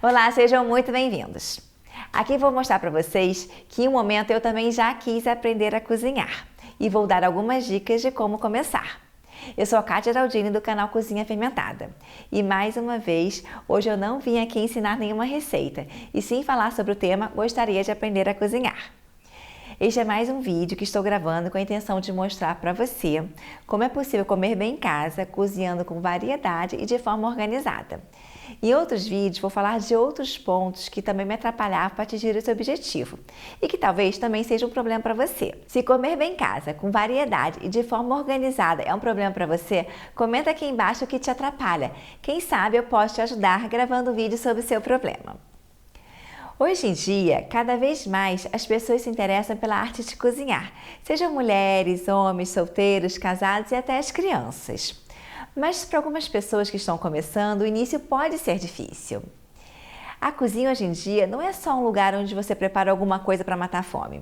Olá, sejam muito bem-vindos! Aqui vou mostrar para vocês que em um momento eu também já quis aprender a cozinhar e vou dar algumas dicas de como começar. Eu sou a Kátia Geraldini do canal Cozinha Fermentada e mais uma vez, hoje eu não vim aqui ensinar nenhuma receita e sim falar sobre o tema Gostaria de aprender a cozinhar. Este é mais um vídeo que estou gravando com a intenção de mostrar para você como é possível comer bem em casa, cozinhando com variedade e de forma organizada. Em outros vídeos vou falar de outros pontos que também me atrapalhavam para atingir esse objetivo e que talvez também seja um problema para você. Se comer bem em casa, com variedade e de forma organizada é um problema para você, comenta aqui embaixo o que te atrapalha. Quem sabe eu posso te ajudar gravando um vídeo sobre o seu problema. Hoje em dia, cada vez mais as pessoas se interessam pela arte de cozinhar, sejam mulheres, homens, solteiros, casados e até as crianças. Mas para algumas pessoas que estão começando, o início pode ser difícil. A cozinha hoje em dia não é só um lugar onde você prepara alguma coisa para matar a fome.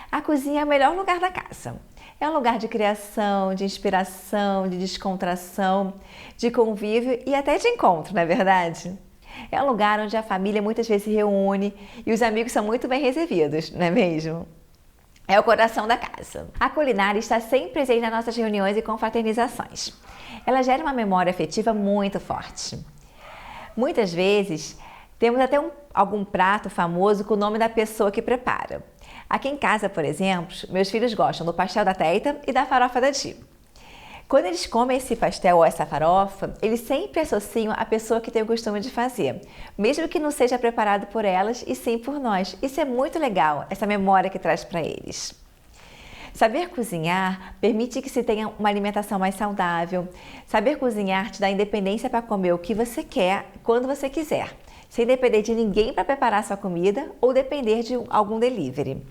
A cozinha é o melhor lugar da casa. É um lugar de criação, de inspiração, de descontração, de convívio e até de encontro, não é verdade? É um lugar onde a família muitas vezes se reúne e os amigos são muito bem recebidos, não é mesmo? É o coração da casa. A culinária está sempre presente nas nossas reuniões e confraternizações. Ela gera uma memória afetiva muito forte. Muitas vezes, temos até algum prato famoso com o nome da pessoa que prepara. Aqui em casa, por exemplo, meus filhos gostam do pastel da Teita e da farofa da Di. Quando eles comem esse pastel ou essa farofa, eles sempre associam a pessoa que tem o costume de fazer, mesmo que não seja preparado por elas e sim por nós. Isso é muito legal, essa memória que traz para eles. Saber cozinhar permite que se tenha uma alimentação mais saudável. Saber cozinhar te dá independência para comer o que você quer, quando você quiser, sem depender de ninguém para preparar a sua comida ou depender de algum delivery.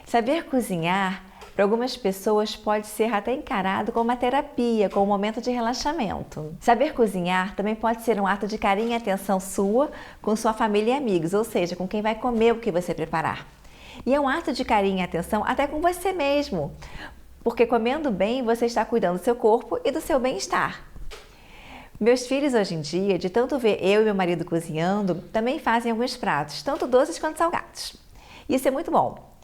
Saber cozinhar, para algumas pessoas, pode ser até encarado como uma terapia, como um momento de relaxamento. Saber cozinhar também pode ser um ato de carinho e atenção sua com sua família e amigos, ou seja, com quem vai comer o que você preparar. E é um ato de carinho e atenção até com você mesmo, porque comendo bem você está cuidando do seu corpo e do seu bem-estar. Meus filhos hoje em dia, de tanto ver eu e meu marido cozinhando, também fazem alguns pratos, tanto doces quanto salgados. Isso é muito bom.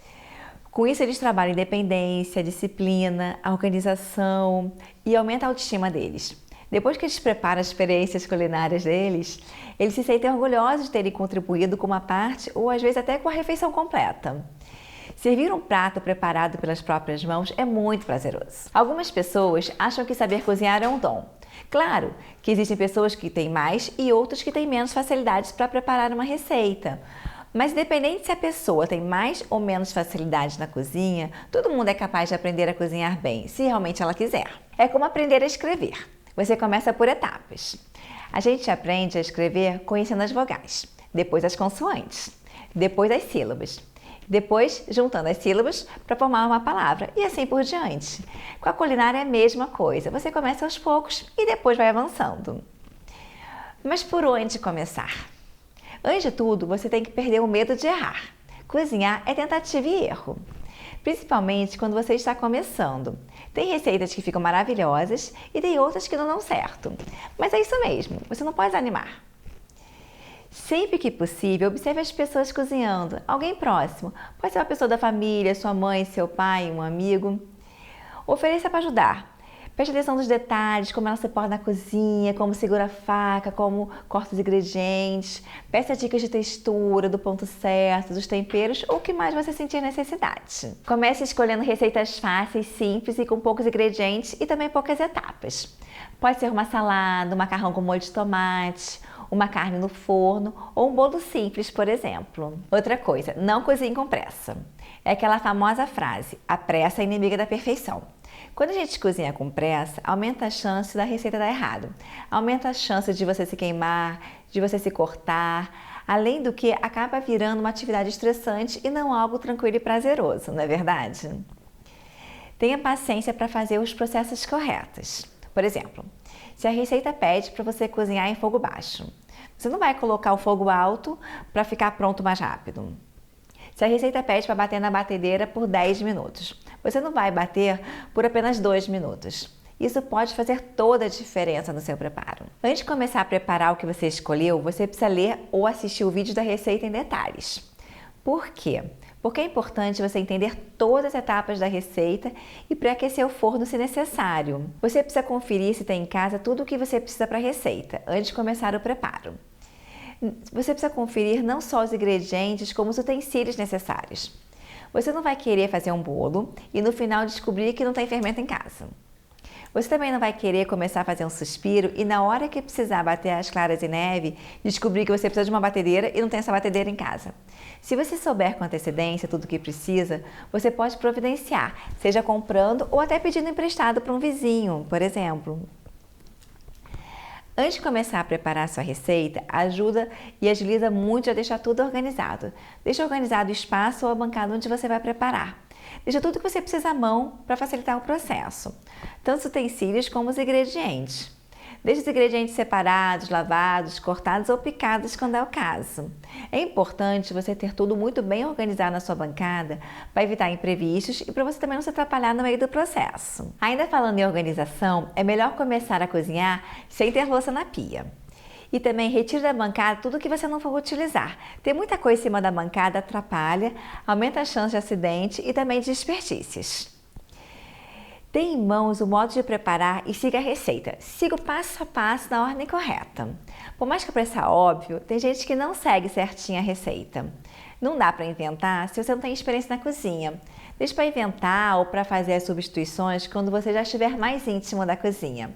Com isso eles trabalham a independência, a disciplina, a organização e aumenta a autoestima deles. Depois que eles preparam as experiências culinárias deles, eles se sentem orgulhosos de terem contribuído com uma parte ou às vezes até com a refeição completa. Servir um prato preparado pelas próprias mãos é muito prazeroso. Algumas pessoas acham que saber cozinhar é um dom. Claro que existem pessoas que têm mais e outras que têm menos facilidades para preparar uma receita. Mas independente se a pessoa tem mais ou menos facilidade na cozinha, todo mundo é capaz de aprender a cozinhar bem, se realmente ela quiser. É como aprender a escrever. Você começa por etapas. A gente aprende a escrever conhecendo as vogais, depois as consoantes, depois as sílabas, depois juntando as sílabas para formar uma palavra e assim por diante. Com a culinária é a mesma coisa. Você começa aos poucos e depois vai avançando. Mas por onde começar? Antes de tudo, você tem que perder o medo de errar. Cozinhar é tentativa e erro, principalmente quando você está começando. Tem receitas que ficam maravilhosas e tem outras que não dão certo. Mas é isso mesmo, você não pode desanimar. Sempre que possível, observe as pessoas cozinhando, alguém próximo. Pode ser uma pessoa da família, sua mãe, seu pai, um amigo. Ofereça para ajudar. Preste atenção nos detalhes, como ela se porta na cozinha, como segura a faca, como corta os ingredientes. Peça dicas de textura, do ponto certo, dos temperos ou o que mais você sentir necessidade. Comece escolhendo receitas fáceis, simples e com poucos ingredientes e também poucas etapas. Pode ser uma salada, um macarrão com molho de tomate, uma carne no forno ou um bolo simples, por exemplo. Outra coisa, não cozinhe com pressa. É aquela famosa frase, a pressa é inimiga da perfeição. Quando a gente cozinha com pressa, aumenta a chance da receita dar errado. Aumenta a chance de você se queimar, de você se cortar. Além do que, acaba virando uma atividade estressante e não algo tranquilo e prazeroso, não é verdade? Tenha paciência para fazer os processos corretos. Por exemplo, se a receita pede para você cozinhar em fogo baixo, você não vai colocar o fogo alto para ficar pronto mais rápido. Se a receita pede para bater na batedeira por 10 minutos, você não vai bater por apenas 2 minutos. Isso pode fazer toda a diferença no seu preparo. Antes de começar a preparar o que você escolheu, você precisa ler ou assistir o vídeo da receita em detalhes. Por quê? Porque é importante você entender todas as etapas da receita e pré-aquecer o forno se necessário. Você precisa conferir se tem em casa tudo o que você precisa para a receita, antes de começar o preparo. Você precisa conferir não só os ingredientes, como os utensílios necessários. Você não vai querer fazer um bolo e no final descobrir que não tem fermento em casa. Você também não vai querer começar a fazer um suspiro e na hora que precisar bater as claras em neve, descobrir que você precisa de uma batedeira e não tem essa batedeira em casa. Se você souber com antecedência tudo o que precisa, você pode providenciar, seja comprando ou até pedindo emprestado para um vizinho, por exemplo. Antes de começar a preparar a sua receita, ajuda e agiliza muito a deixar tudo organizado. Deixa organizado o espaço ou a bancada onde você vai preparar. Deixa tudo que você precisa à mão para facilitar o processo, tanto os utensílios como os ingredientes. Deixe os ingredientes separados, lavados, cortados ou picados quando é o caso. É importante você ter tudo muito bem organizado na sua bancada para evitar imprevistos e para você também não se atrapalhar no meio do processo. Ainda falando em organização, é melhor começar a cozinhar sem ter louça na pia. E também retire da bancada tudo que você não for utilizar. Ter muita coisa em cima da bancada atrapalha, aumenta a chance de acidente e também de desperdícios. Tenha em mãos o modo de preparar e siga a receita. Siga o passo a passo na ordem correta. Por mais que pareça óbvio, tem gente que não segue certinho a receita. Não dá para inventar se você não tem experiência na cozinha. Deixe para inventar ou para fazer as substituições quando você já estiver mais íntimo da cozinha.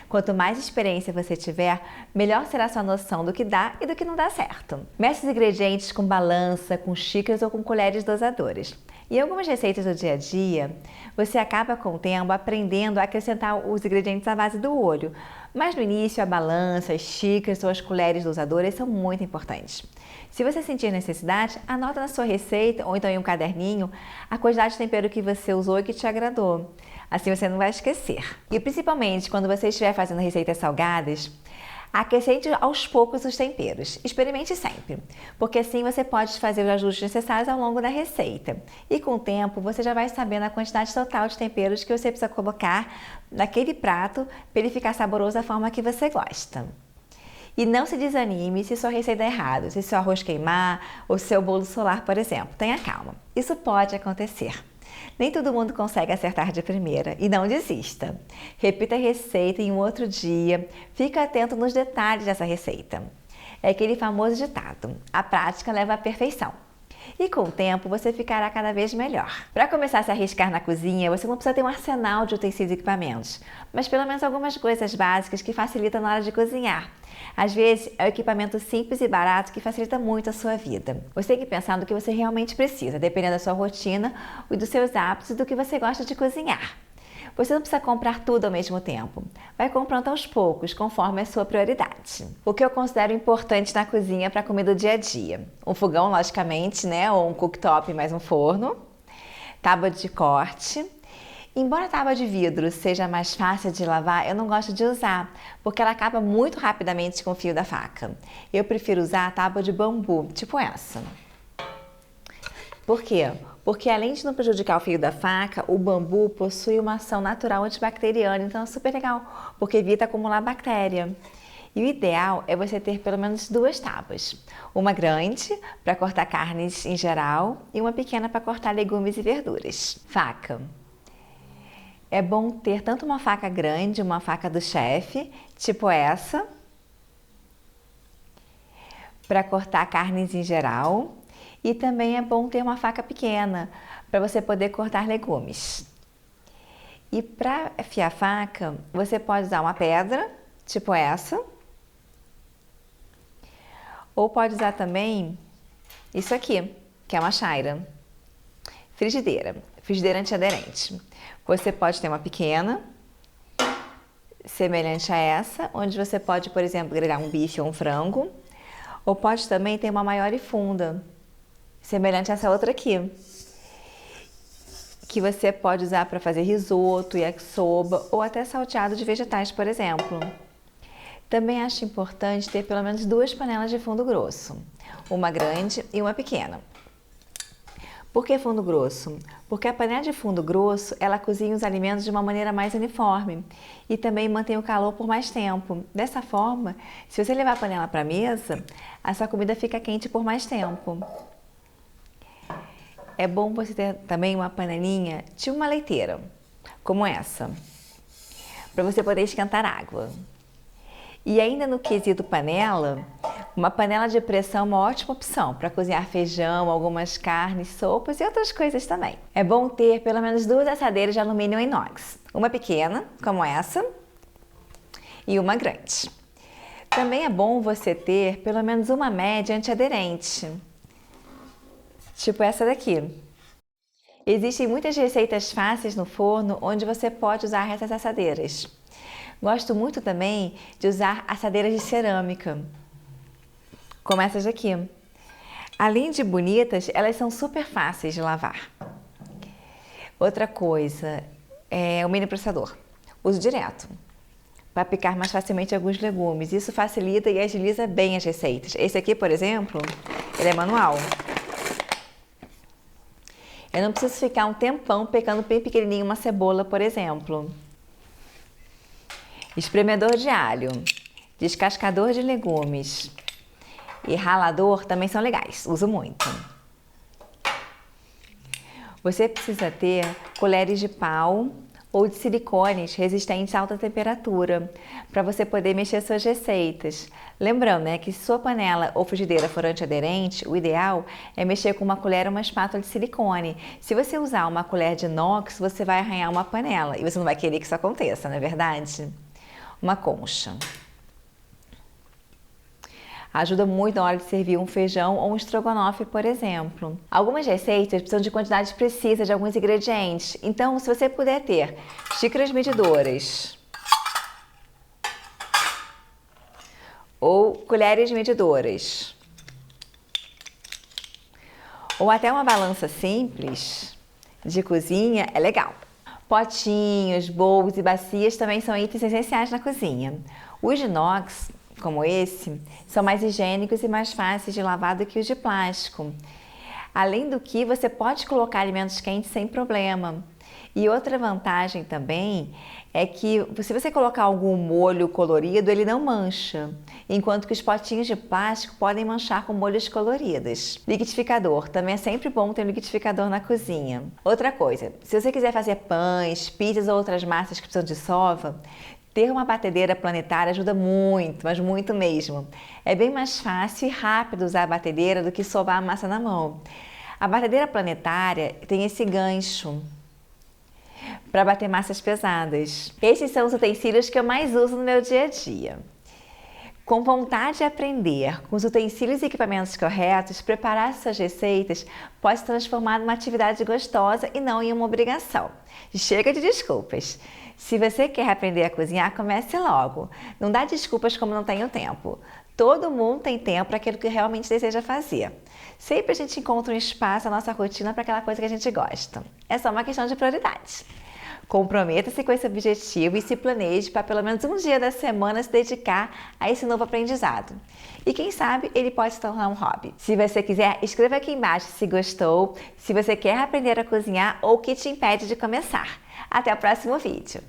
Quanto mais experiência você tiver, melhor será a sua noção do que dá e do que não dá certo. Mestre os ingredientes com balança, com xícaras ou com colheres dosadoras. Em algumas receitas do dia a dia, você acaba com o tempo aprendendo a acrescentar os ingredientes à base do olho. Mas no início, a balança, as xícaras ou as colheres dosadoras são muito importantes. Se você sentir necessidade, anota na sua receita ou então em um caderninho a quantidade de tempero que você usou e que te agradou. Assim você não vai esquecer. E principalmente quando você estiver fazendo receitas salgadas, acrescente aos poucos os temperos. Experimente sempre, porque assim você pode fazer os ajustes necessários ao longo da receita. E com o tempo você já vai sabendo a quantidade total de temperos que você precisa colocar naquele prato para ele ficar saboroso da forma que você gosta. E não se desanime se sua receita é errada, se seu arroz queimar ou seu bolo solar, por exemplo. Tenha calma, isso pode acontecer. Nem todo mundo consegue acertar de primeira e não desista. Repita a receita em um outro dia, fique atento nos detalhes dessa receita. É aquele famoso ditado, a prática leva à perfeição. E com o tempo você ficará cada vez melhor. Para começar a se arriscar na cozinha, você não precisa ter um arsenal de utensílios e equipamentos, mas pelo menos algumas coisas básicas que facilitam na hora de cozinhar. Às vezes, é um equipamento simples e barato que facilita muito a sua vida. Você tem que pensar no que você realmente precisa, dependendo da sua rotina e dos seus hábitos e do que você gosta de cozinhar. Você não precisa comprar tudo ao mesmo tempo. Vai comprando aos poucos, conforme a sua prioridade. O que eu considero importante na cozinha para a comida do dia a dia? Um fogão, logicamente, né? Ou um cooktop mais um forno. Tábua de corte. Embora a tábua de vidro seja mais fácil de lavar, eu não gosto de usar, porque ela acaba muito rapidamente com o fio da faca. Eu prefiro usar a tábua de bambu, tipo essa. Por quê? Porque além de não prejudicar o fio da faca, o bambu possui uma ação natural antibacteriana, então é super legal, porque evita acumular bactéria. E o ideal é você ter pelo menos 2 tábuas. Uma grande, para cortar carnes em geral, e uma pequena para cortar legumes e verduras. Faca. É bom ter tanto uma faca grande, uma faca do chefe, tipo essa, para cortar carnes em geral. E também é bom ter uma faca pequena, para você poder cortar legumes. E para afiar a faca, você pode usar uma pedra, tipo essa. Ou pode usar também isso aqui, que é uma chaira. Frigideira antiaderente. Você pode ter uma pequena, semelhante a essa, onde você pode, por exemplo, grelhar um bife ou um frango. Ou pode também ter uma maior e funda, semelhante a essa outra aqui, que você pode usar para fazer risoto, yakisoba ou até salteado de vegetais, por exemplo. Também acho importante ter pelo menos 2 panelas de fundo grosso, uma grande e uma pequena. Por que fundo grosso? Porque a panela de fundo grosso, ela cozinha os alimentos de uma maneira mais uniforme e também mantém o calor por mais tempo. Dessa forma, se você levar a panela para a mesa, a sua comida fica quente por mais tempo. É bom você ter também uma panelinha tipo uma leiteira, como essa, para você poder esquentar água. E ainda no quesito panela, uma panela de pressão é uma ótima opção para cozinhar feijão, algumas carnes, sopas e outras coisas também. É bom ter pelo menos 2 assadeiras de alumínio inox, uma pequena, como essa, e uma grande. Também é bom você ter pelo menos uma média antiaderente, tipo essa daqui. Existem muitas receitas fáceis no forno onde você pode usar essas assadeiras. Gosto muito também de usar assadeiras de cerâmica, como essas aqui. Além de bonitas, elas são super fáceis de lavar. Outra coisa é o mini processador. Uso direto para picar mais facilmente alguns legumes. Isso facilita e agiliza bem as receitas. Esse aqui, por exemplo, ele é manual. Eu não preciso ficar um tempão picando bem pequenininho uma cebola, por exemplo. Espremedor de alho, descascador de legumes e ralador também são legais, uso muito. Você precisa ter colheres de pau ou de silicones resistentes a alta temperatura para você poder mexer suas receitas. Lembrando, né, que se sua panela ou frigideira for antiaderente, o ideal é mexer com uma colher ou uma espátula de silicone. Se você usar uma colher de inox, você vai arranhar uma panela e você não vai querer que isso aconteça, não é verdade? Uma concha. Ajuda muito na hora de servir um feijão ou um estrogonofe, por exemplo. Algumas receitas precisam de quantidade precisa de alguns ingredientes. Então, se você puder ter xícaras medidoras ou colheres medidoras ou até uma balança simples de cozinha, é legal. Potinhos, bowls e bacias também são itens essenciais na cozinha. Os de inox, como esse, são mais higiênicos e mais fáceis de lavar do que os de plástico. Além do que, você pode colocar alimentos quentes sem problema. E outra vantagem também é que se você colocar algum molho colorido, ele não mancha, enquanto que os potinhos de plástico podem manchar com molhos coloridos. Liquidificador, também é sempre bom ter um liquidificador na cozinha. Outra coisa, se você quiser fazer pães, pizzas ou outras massas que precisam de sova, ter uma batedeira planetária ajuda muito, mas muito mesmo. É bem mais fácil e rápido usar a batedeira do que sovar a massa na mão. A batedeira planetária tem esse gancho para bater massas pesadas. Esses são os utensílios que eu mais uso no meu dia a dia. Com vontade de aprender, com os utensílios e equipamentos corretos, preparar suas receitas pode se transformar numa atividade gostosa e não em uma obrigação. Chega de desculpas. Se você quer aprender a cozinhar, comece logo. Não dá desculpas como não tenho tempo. Todo mundo tem tempo para aquilo que realmente deseja fazer. Sempre a gente encontra um espaço na nossa rotina para aquela coisa que a gente gosta. É só uma questão de prioridades. Comprometa-se com esse objetivo e se planeje para pelo menos um dia da semana se dedicar a esse novo aprendizado. E quem sabe ele pode se tornar um hobby. Se você quiser, escreva aqui embaixo se gostou, se você quer aprender a cozinhar ou o que te impede de começar. Até o próximo vídeo!